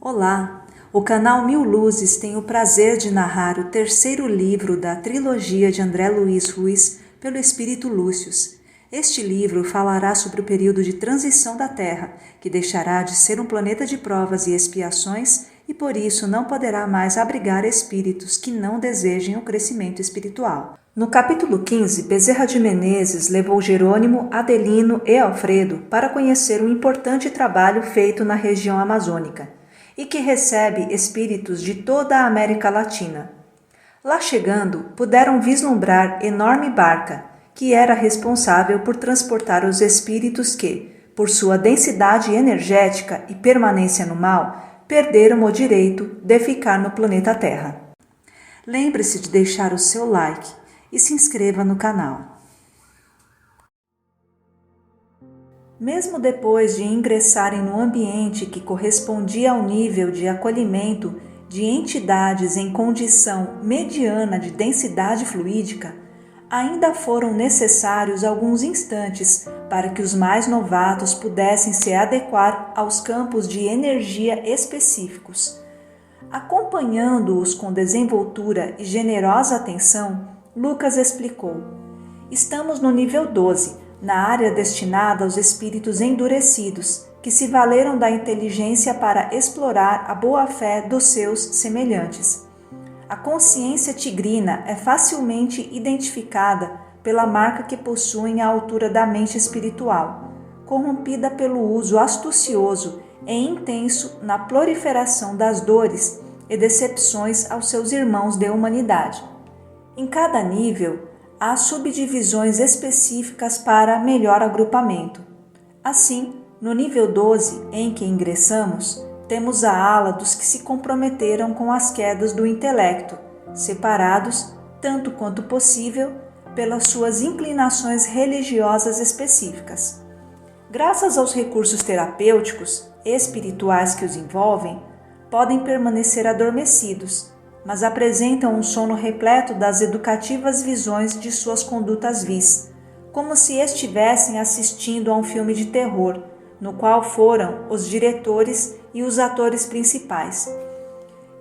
Olá! O canal Mil Luzes tem o prazer de narrar o terceiro livro da trilogia de André Luiz Ruiz pelo Espírito Lúcius. Este livro falará sobre o período de transição da Terra, que deixará de ser um planeta de provas e expiações e por isso não poderá mais abrigar espíritos que não desejem o crescimento espiritual. No capítulo 15, Bezerra de Menezes levou Jerônimo, Adelino e Alfredo para conhecer um importante trabalho feito na região amazônica e que recebe espíritos de toda a América Latina. Lá chegando, puderam vislumbrar enorme barca, que era responsável por transportar os espíritos que, por sua densidade energética e permanência no mal, perderam o direito de ficar no planeta Terra. Lembre-se de deixar o seu like e se inscreva no canal. Mesmo depois de ingressarem no ambiente que correspondia ao nível de acolhimento de entidades em condição mediana de densidade fluídica, ainda foram necessários alguns instantes para que os mais novatos pudessem se adequar aos campos de energia específicos. Acompanhando-os com desenvoltura e generosa atenção, Lucas explicou: estamos no nível 12, na área destinada aos espíritos endurecidos, que se valeram da inteligência para explorar a boa-fé dos seus semelhantes. A consciência tigrina é facilmente identificada pela marca que possuem à altura da mente espiritual, corrompida pelo uso astucioso e intenso na proliferação das dores e decepções aos seus irmãos de humanidade. Em cada nível, há subdivisões específicas para melhor agrupamento. Assim, no nível 12 em que ingressamos, temos a ala dos que se comprometeram com as quedas do intelecto, separados, tanto quanto possível, pelas suas inclinações religiosas específicas. Graças aos recursos terapêuticos e espirituais que os envolvem, podem permanecer adormecidos, mas apresentam um sono repleto das educativas visões de suas condutas vis, como se estivessem assistindo a um filme de terror, no qual foram os diretores e os atores principais.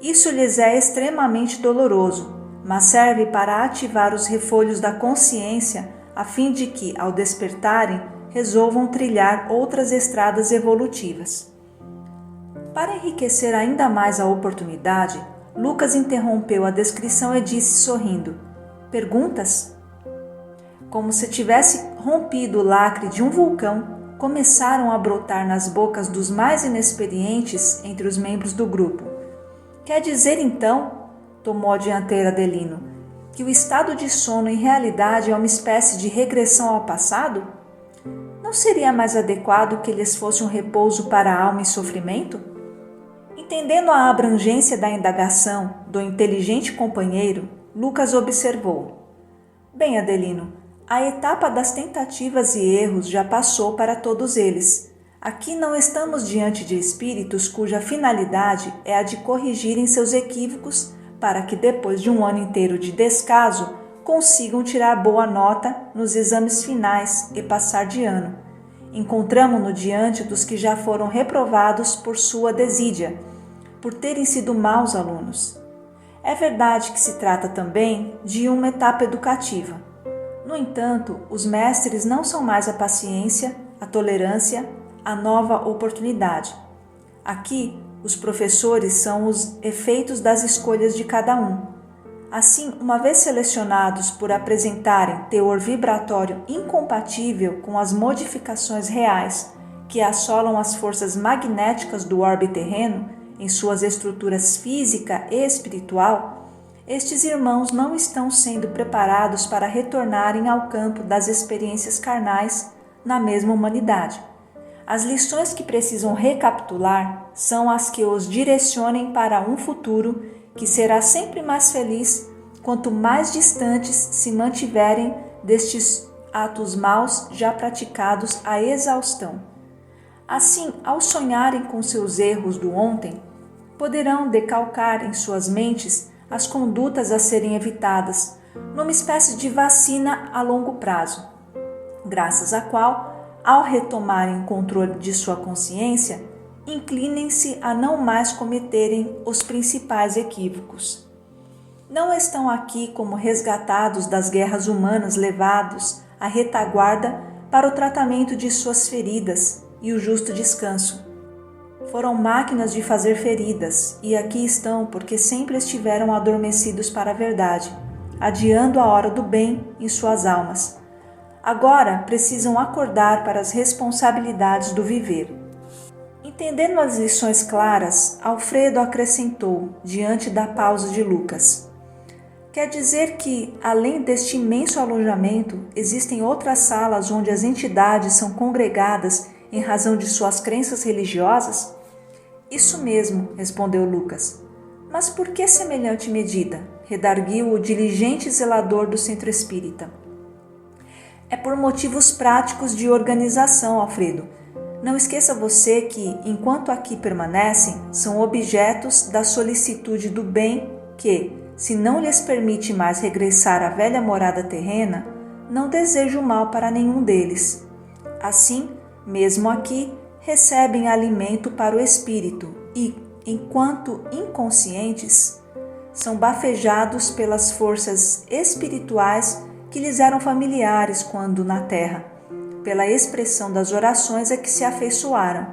Isso lhes é extremamente doloroso, mas serve para ativar os refolhos da consciência a fim de que, ao despertarem, resolvam trilhar outras estradas evolutivas. Para enriquecer ainda mais a oportunidade, Lucas interrompeu a descrição e disse sorrindo: perguntas? Como se tivesse rompido o lacre de um vulcão, começaram a brotar nas bocas dos mais inexperientes entre os membros do grupo. Quer dizer então, tomou a dianteira Adelino, que o estado de sono em realidade é uma espécie de regressão ao passado? Não seria mais adequado que lhes fosse um repouso para a alma em sofrimento? Entendendo a abrangência da indagação do inteligente companheiro, Lucas observou: bem, Adelino, a etapa das tentativas e erros já passou para todos eles. Aqui não estamos diante de espíritos cuja finalidade é a de corrigirem seus equívocos para que depois de um ano inteiro de descaso consigam tirar boa nota nos exames finais e passar de ano. Encontramo-no diante dos que já foram reprovados por sua desídia, por terem sido maus alunos. É verdade que se trata também de uma etapa educativa. No entanto, os mestres não são mais a paciência, a tolerância, a nova oportunidade. Aqui, os professores são os efeitos das escolhas de cada um. Assim, uma vez selecionados por apresentarem teor vibratório incompatível com as modificações reais que assolam as forças magnéticas do orbe terreno em suas estruturas física e espiritual, estes irmãos não estão sendo preparados para retornarem ao campo das experiências carnais na mesma humanidade. As lições que precisam recapitular são as que os direcionem para um futuro que será sempre mais feliz quanto mais distantes se mantiverem destes atos maus já praticados à exaustão. Assim, ao sonharem com seus erros do ontem, poderão decalcar em suas mentes as condutas a serem evitadas, numa espécie de vacina a longo prazo, graças à qual, ao retomarem o controle de sua consciência, inclinem-se a não mais cometerem os principais equívocos. Não estão aqui como resgatados das guerras humanas levados à retaguarda para o tratamento de suas feridas e o justo descanso. Foram máquinas de fazer feridas e aqui estão porque sempre estiveram adormecidos para a verdade, adiando a hora do bem em suas almas. Agora precisam acordar para as responsabilidades do viver. Entendendo as lições claras, Alfredo acrescentou, diante da pausa de Lucas: quer dizer que, além deste imenso alojamento, existem outras salas onde as entidades são congregadas em razão de suas crenças religiosas? Isso mesmo, respondeu Lucas. Mas por que semelhante medida? Redarguiu o diligente zelador do centro espírita. É por motivos práticos de organização, Alfredo. Não esqueça você que, enquanto aqui permanecem, são objetos da solicitude do bem que, se não lhes permite mais regressar à velha morada terrena, não deseja o mal para nenhum deles. Assim, mesmo aqui, recebem alimento para o espírito e, enquanto inconscientes, são bafejados pelas forças espirituais que lhes eram familiares quando na terra, pela expressão das orações a que se afeiçoaram.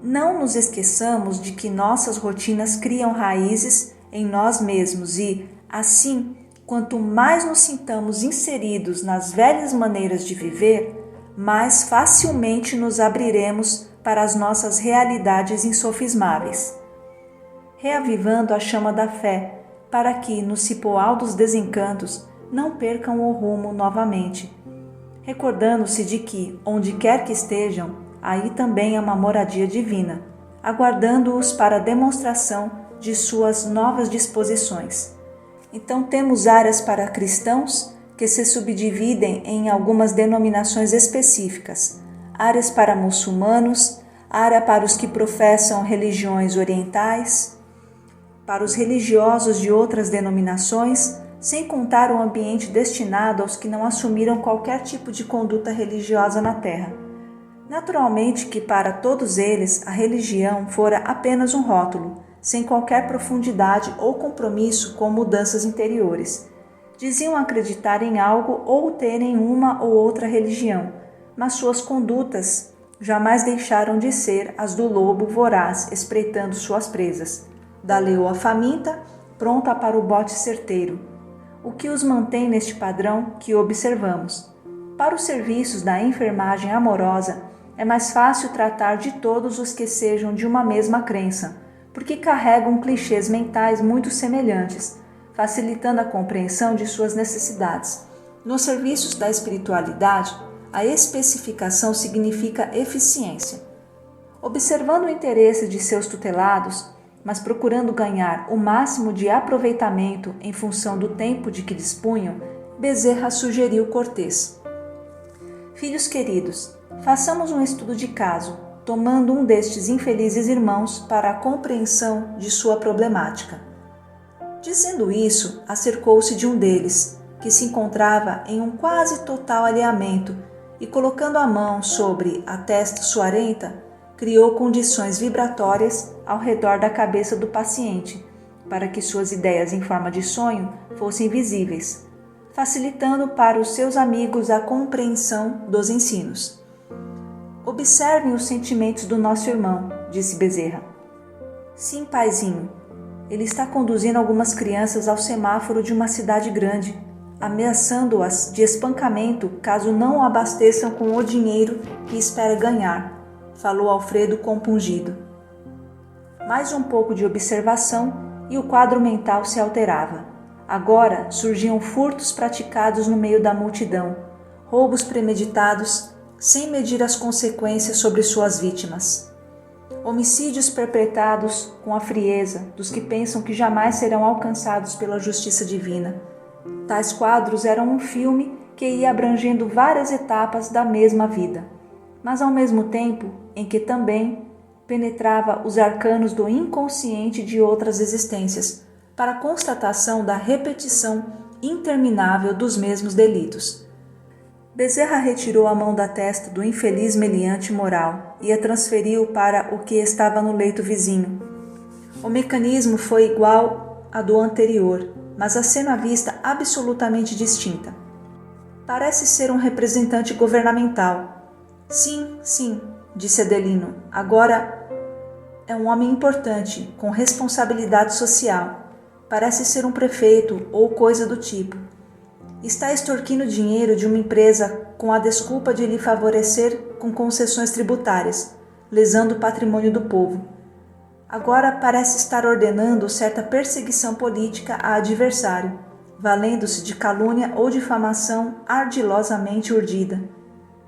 Não nos esqueçamos de que nossas rotinas criam raízes em nós mesmos e, assim, quanto mais nos sintamos inseridos nas velhas maneiras de viver, mais facilmente nos abriremos para as nossas realidades insofismáveis. Reavivando a chama da fé, para que, no cipoal dos desencantos, não percam o rumo novamente, recordando-se de que, onde quer que estejam, aí também é uma moradia divina, aguardando-os para a demonstração de suas novas disposições. Então temos áreas para cristãos que se subdividem em algumas denominações específicas, áreas para muçulmanos, área para os que professam religiões orientais, para os religiosos de outras denominações, sem contar o ambiente destinado aos que não assumiram qualquer tipo de conduta religiosa na Terra. Naturalmente que para todos eles a religião fora apenas um rótulo, sem qualquer profundidade ou compromisso com mudanças interiores. Diziam acreditar em algo ou terem uma ou outra religião, mas suas condutas jamais deixaram de ser as do lobo voraz espreitando suas presas, da leoa faminta, pronta para o bote certeiro. O que os mantém neste padrão que observamos? Para os serviços da enfermagem amorosa, é mais fácil tratar de todos os que sejam de uma mesma crença, porque carregam clichês mentais muito semelhantes, facilitando a compreensão de suas necessidades. Nos serviços da espiritualidade, a especificação significa eficiência. Observando o interesse de seus tutelados, mas procurando ganhar o máximo de aproveitamento em função do tempo de que dispunham, Bezerra sugeriu cortês: filhos queridos, façamos um estudo de caso, tomando um destes infelizes irmãos para a compreensão de sua problemática. Dizendo isso, acercou-se de um deles, que se encontrava em um quase total alinhamento, e colocando a mão sobre a testa suarenta, criou condições vibratórias ao redor da cabeça do paciente, para que suas ideias em forma de sonho fossem visíveis, facilitando para os seus amigos a compreensão dos ensinos. Observem os sentimentos do nosso irmão, disse Bezerra. Sim, paizinho, ele está conduzindo algumas crianças ao semáforo de uma cidade grande, ameaçando-as de espancamento caso não o abasteçam com o dinheiro que espera ganhar, falou Alfredo compungido. Mais um pouco de observação e o quadro mental se alterava. Agora surgiam furtos praticados no meio da multidão, roubos premeditados, sem medir as consequências sobre suas vítimas. Homicídios perpetrados com a frieza dos que pensam que jamais serão alcançados pela justiça divina. Tais quadros eram um filme que ia abrangendo várias etapas da mesma vida, mas ao mesmo tempo em que também penetrava os arcanos do inconsciente de outras existências, para a constatação da repetição interminável dos mesmos delitos. Bezerra retirou a mão da testa do infeliz meliante moral e a transferiu para o que estava no leito vizinho. O mecanismo foi igual ao do anterior, mas a cena vista absolutamente distinta. Parece ser um representante governamental. Sim, disse Adelino. Agora é um homem importante, com responsabilidade social. Parece ser um prefeito ou coisa do tipo. Está extorquindo dinheiro de uma empresa com a desculpa de lhe favorecer com concessões tributárias, lesando o patrimônio do povo. Agora parece estar ordenando certa perseguição política a adversário, valendo-se de calúnia ou difamação ardilosamente urdida.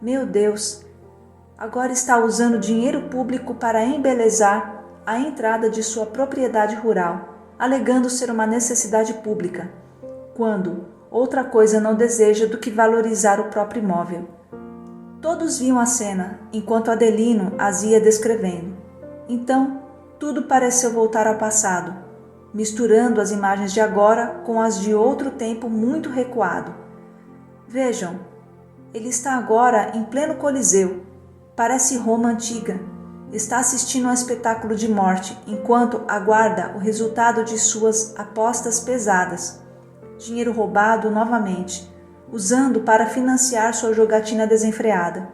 Meu Deus! Agora está usando dinheiro público para embelezar a entrada de sua propriedade rural, alegando ser uma necessidade pública, quando outra coisa não deseja do que valorizar o próprio imóvel. Todos viam a cena, enquanto Adelino as ia descrevendo. Então, tudo pareceu voltar ao passado, misturando as imagens de agora com as de outro tempo muito recuado. Vejam, ele está agora em pleno Coliseu. Parece Roma antiga. Está assistindo a um espetáculo de morte, enquanto aguarda o resultado de suas apostas pesadas. Dinheiro roubado novamente, usando para financiar sua jogatina desenfreada.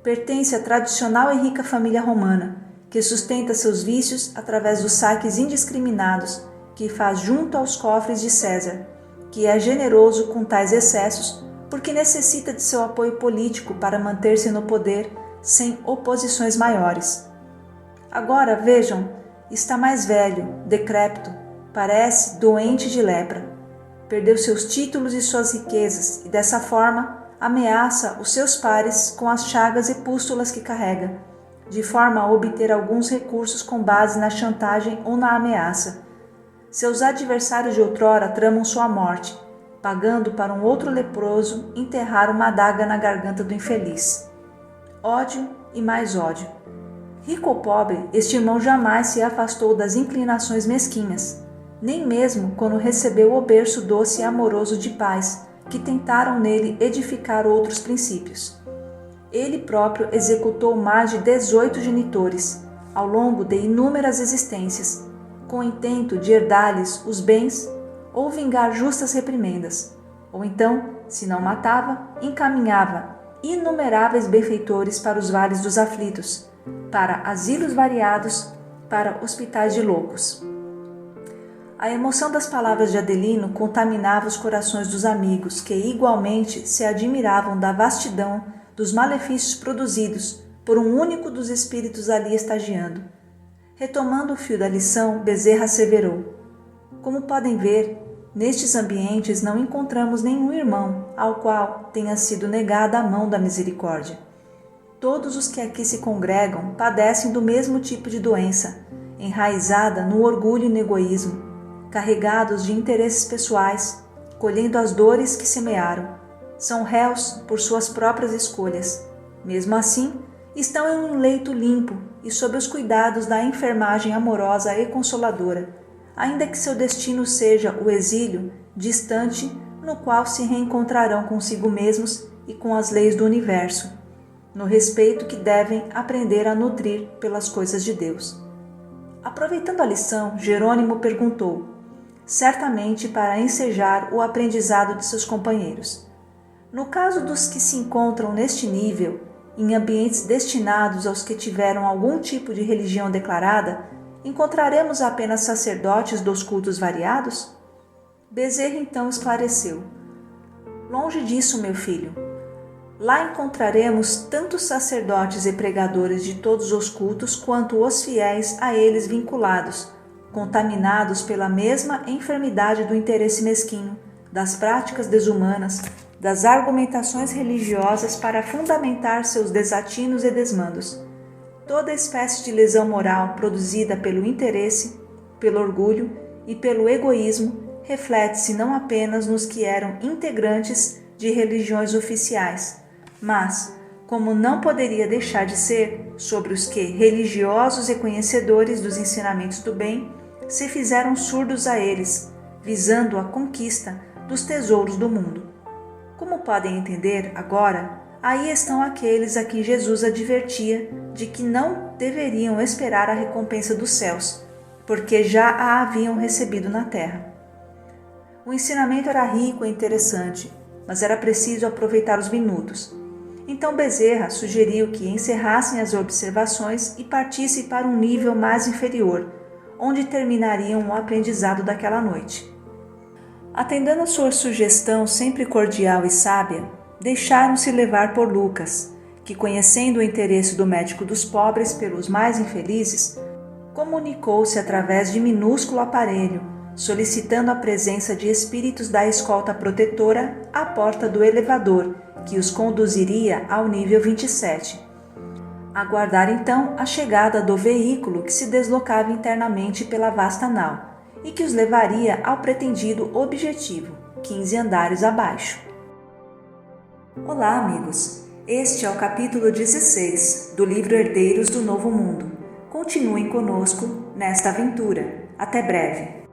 Pertence à tradicional e rica família romana, que sustenta seus vícios através dos saques indiscriminados que faz junto aos cofres de César, que é generoso com tais excessos porque necessita de seu apoio político para manter-se no poder sem oposições maiores. Agora, vejam, está mais velho, decrépito, parece doente de lepra. Perdeu seus títulos e suas riquezas e, dessa forma, ameaça os seus pares com as chagas e pústulas que carrega, de forma a obter alguns recursos com base na chantagem ou na ameaça. Seus adversários de outrora tramam sua morte, pagando para um outro leproso enterrar uma adaga na garganta do infeliz. Ódio e mais ódio. Rico ou pobre, este irmão jamais se afastou das inclinações mesquinhas, nem mesmo quando recebeu o berço doce e amoroso de pais, que tentaram nele edificar outros princípios. Ele próprio executou mais de 18 genitores, ao longo de inúmeras existências, com o intento de herdar-lhes os bens ou vingar justas reprimendas, ou então, se não matava, encaminhava inumeráveis benfeitores para os vales dos aflitos, para asilos variados, para hospitais de loucos. A emoção das palavras de Adelino contaminava os corações dos amigos, que igualmente se admiravam da vastidão dos malefícios produzidos por um único dos espíritos ali estagiando. Retomando o fio da lição, Bezerra asseverou: como podem ver, nestes ambientes não encontramos nenhum irmão ao qual tenha sido negada a mão da misericórdia. Todos os que aqui se congregam padecem do mesmo tipo de doença, enraizada no orgulho e no egoísmo, carregados de interesses pessoais, colhendo as dores que semearam. São réus por suas próprias escolhas. Mesmo assim, estão em um leito limpo e sob os cuidados da enfermagem amorosa e consoladora, ainda que seu destino seja o exílio distante, no qual se reencontrarão consigo mesmos e com as leis do universo, no respeito que devem aprender a nutrir pelas coisas de Deus. Aproveitando a lição, Jerônimo perguntou, certamente para ensejar o aprendizado de seus companheiros: no caso dos que se encontram neste nível, em ambientes destinados aos que tiveram algum tipo de religião declarada, encontraremos apenas sacerdotes dos cultos variados? Bezerra então esclareceu: longe disso, meu filho. Lá encontraremos tanto sacerdotes e pregadores de todos os cultos quanto os fiéis a eles vinculados, contaminados pela mesma enfermidade do interesse mesquinho, das práticas desumanas, das argumentações religiosas para fundamentar seus desatinos e desmandos. Toda espécie de lesão moral produzida pelo interesse, pelo orgulho e pelo egoísmo reflete-se não apenas nos que eram integrantes de religiões oficiais, mas, como não poderia deixar de ser, sobre os que, religiosos e conhecedores dos ensinamentos do bem, se fizeram surdos a eles, visando a conquista dos tesouros do mundo. Como podem entender agora, aí estão aqueles a quem Jesus advertia de que não deveriam esperar a recompensa dos céus, porque já a haviam recebido na terra. O ensinamento era rico e interessante, mas era preciso aproveitar os minutos. Então Bezerra sugeriu que encerrassem as observações e partissem para um nível mais inferior, onde terminariam o aprendizado daquela noite. Atendendo a sua sugestão sempre cordial e sábia, deixaram-se levar por Lucas, que, conhecendo o interesse do médico dos pobres pelos mais infelizes, comunicou-se através de minúsculo aparelho, solicitando a presença de espíritos da escolta protetora à porta do elevador, que os conduziria ao nível 27. Aguardar então a chegada do veículo que se deslocava internamente pela vasta nau e que os levaria ao pretendido objetivo, 15 andares abaixo. Olá, amigos! Este é o capítulo 16 do livro Herdeiros do Novo Mundo. Continuem conosco nesta aventura. Até breve!